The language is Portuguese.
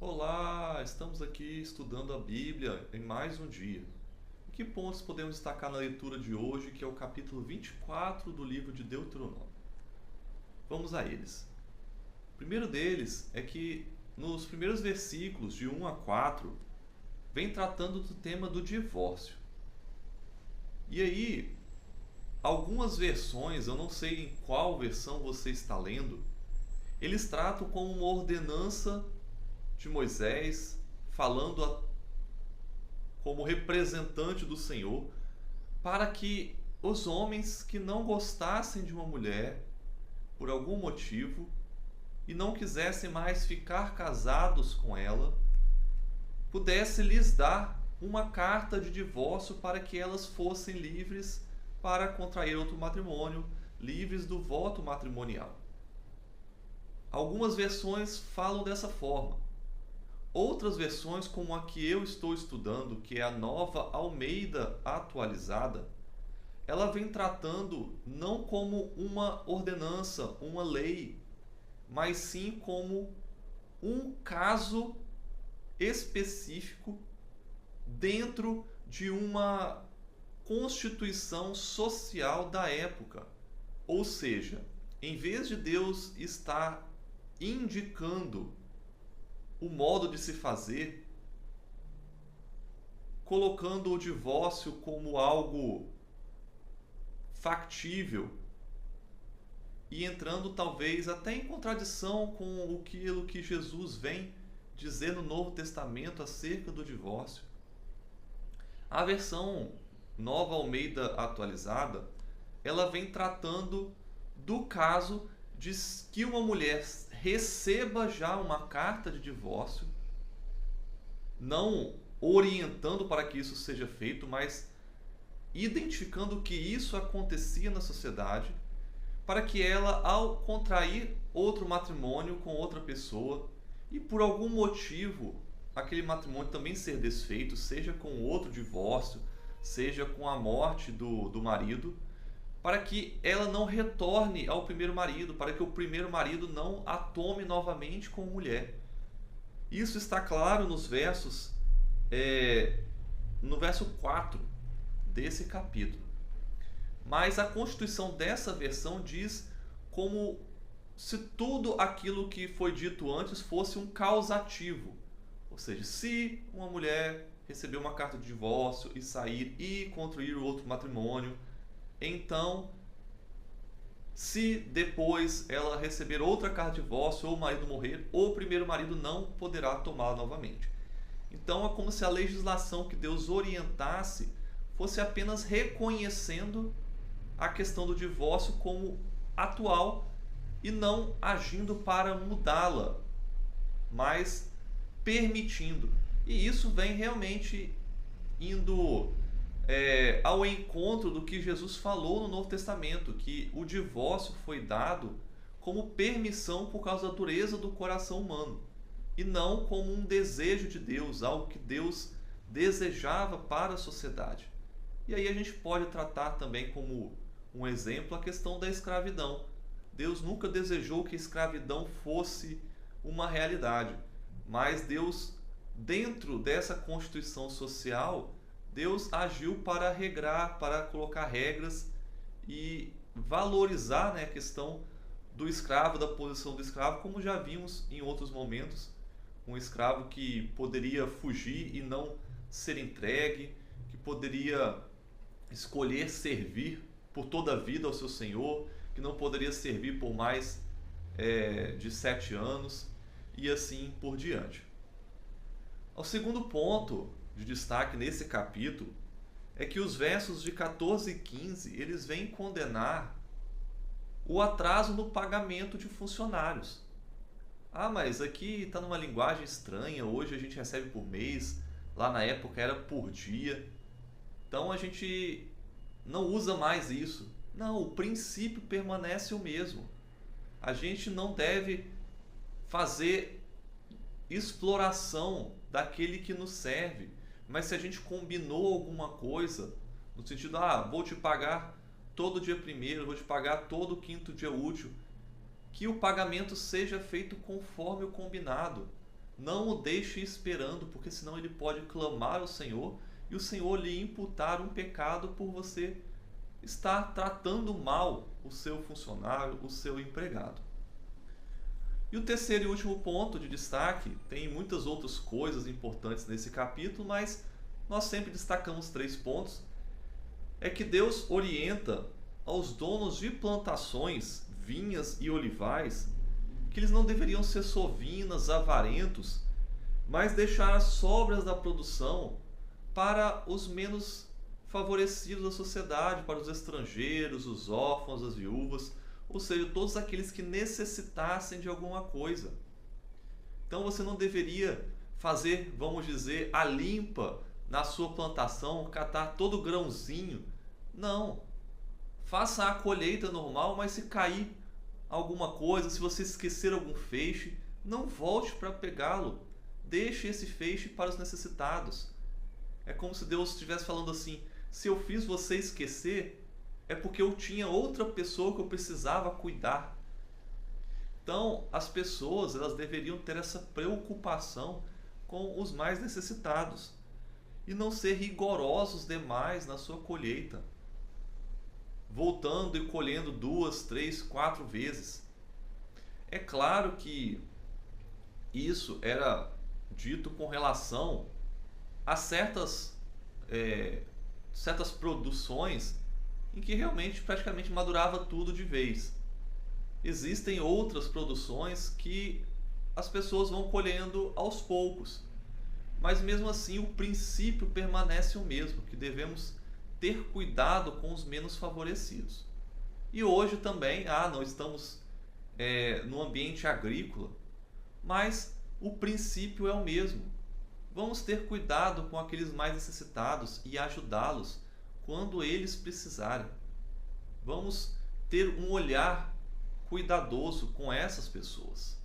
Olá, estamos aqui estudando a Bíblia em mais um dia. Que pontos podemos destacar na leitura de hoje, que é o capítulo 24 do livro de Deuteronômio? Vamos a eles. O primeiro deles é que nos primeiros versículos, de 1 a 4, vem tratando do tema do divórcio. E aí, algumas versões, eu não sei em qual versão você está lendo, eles tratam como uma ordenança de Moisés, como representante do Senhor, para que os homens que não gostassem de uma mulher, por algum motivo, e não quisessem mais ficar casados com ela, pudesse lhes dar uma carta de divórcio para que elas fossem livres para contrair outro matrimônio, livres do voto matrimonial. Algumas versões falam dessa forma. Outras versões, como a que eu estou estudando, que é a Nova Almeida Atualizada, ela vem tratando não como uma ordenança, uma lei, mas sim como um caso específico dentro de uma constituição social da época. Ou seja, em vez de Deus estar indicando o modo de se fazer, colocando o divórcio como algo factível e entrando talvez até em contradição com aquilo que Jesus vem dizer no Novo Testamento acerca do divórcio. A versão Nova Almeida Atualizada, ela vem tratando do caso de que uma mulher receba já uma carta de divórcio, não orientando para que isso seja feito, mas identificando que isso acontecia na sociedade, para que ela, ao contrair outro matrimônio com outra pessoa, e por algum motivo aquele matrimônio também ser desfeito, seja com outro divórcio, seja com a morte do marido, para que ela não retorne ao primeiro marido, para que o primeiro marido não a tome novamente como mulher. Isso está claro nos versos, no verso 4 desse capítulo. Mas a constituição dessa versão diz como se tudo aquilo que foi dito antes fosse um causativo. Ou seja, se uma mulher receber uma carta de divórcio e sair e contrair outro matrimônio, então, se depois ela receber outra carta de divórcio ou o marido morrer, o primeiro marido não poderá tomá-la novamente. Então é como se a legislação que Deus orientasse fosse apenas reconhecendo a questão do divórcio como atual e não agindo para mudá-la, mas permitindo. E isso vem realmente indo ao encontro do que Jesus falou no Novo Testamento, que o divórcio foi dado como permissão por causa da dureza do coração humano, e não como um desejo de Deus, algo que Deus desejava para a sociedade. E aí a gente pode tratar também como um exemplo a questão da escravidão. Deus nunca desejou que a escravidão fosse uma realidade, mas Deus, dentro dessa constituição social, Deus agiu para regrar, para colocar regras e valorizar, a questão do escravo, da posição do escravo, como já vimos em outros momentos. Um escravo que poderia fugir e não ser entregue, que poderia escolher servir por toda a vida ao seu senhor, que não poderia servir por mais de 7 anos, e assim por diante. O segundo ponto de destaque nesse capítulo é que os versos de 14 e 15 eles vêm condenar o atraso no pagamento de funcionários. Mas aqui está numa linguagem estranha, hoje a gente recebe por mês, lá na época era por dia, então a gente não usa mais isso. Não, o princípio permanece o mesmo. A gente não deve fazer exploração daquele que nos serve, mas se a gente combinou alguma coisa, no sentido, vou te pagar todo dia primeiro, vou te pagar todo quinto dia útil, que o pagamento seja feito conforme o combinado. Não o deixe esperando, porque senão ele pode clamar ao Senhor e o Senhor lhe imputar um pecado por você estar tratando mal o seu funcionário, o seu empregado. E o terceiro e último ponto de destaque, tem muitas outras coisas importantes nesse capítulo, mas nós sempre destacamos 3 pontos, é que Deus orienta aos donos de plantações, vinhas e olivais, que eles não deveriam ser sovinas, avarentos, mas deixar as sobras da produção para os menos favorecidos da sociedade, para os estrangeiros, os órfãos, as viúvas, ou seja, todos aqueles que necessitassem de alguma coisa. Então você não deveria fazer, vamos dizer, a limpa na sua plantação, catar todo o grãozinho. Não. Faça a colheita normal, mas se cair alguma coisa, se você esquecer algum feixe, não volte para pegá-lo. Deixe esse feixe para os necessitados. É como se Deus estivesse falando assim: se eu fiz você esquecer, é porque eu tinha outra pessoa que eu precisava cuidar. Então, as pessoas, elas deveriam ter essa preocupação com os mais necessitados e não ser rigorosos demais na sua colheita, voltando e colhendo 2, 3, 4 vezes. É claro que isso era dito com relação a certas produções em que realmente praticamente madurava tudo de vez. Existem outras produções que as pessoas vão colhendo aos poucos, mas mesmo assim o princípio permanece o mesmo, que devemos ter cuidado com os menos favorecidos. E hoje também, não estamos no ambiente agrícola, mas o princípio é o mesmo. Vamos ter cuidado com aqueles mais necessitados e ajudá-los quando eles precisarem. Vamos ter um olhar cuidadoso com essas pessoas.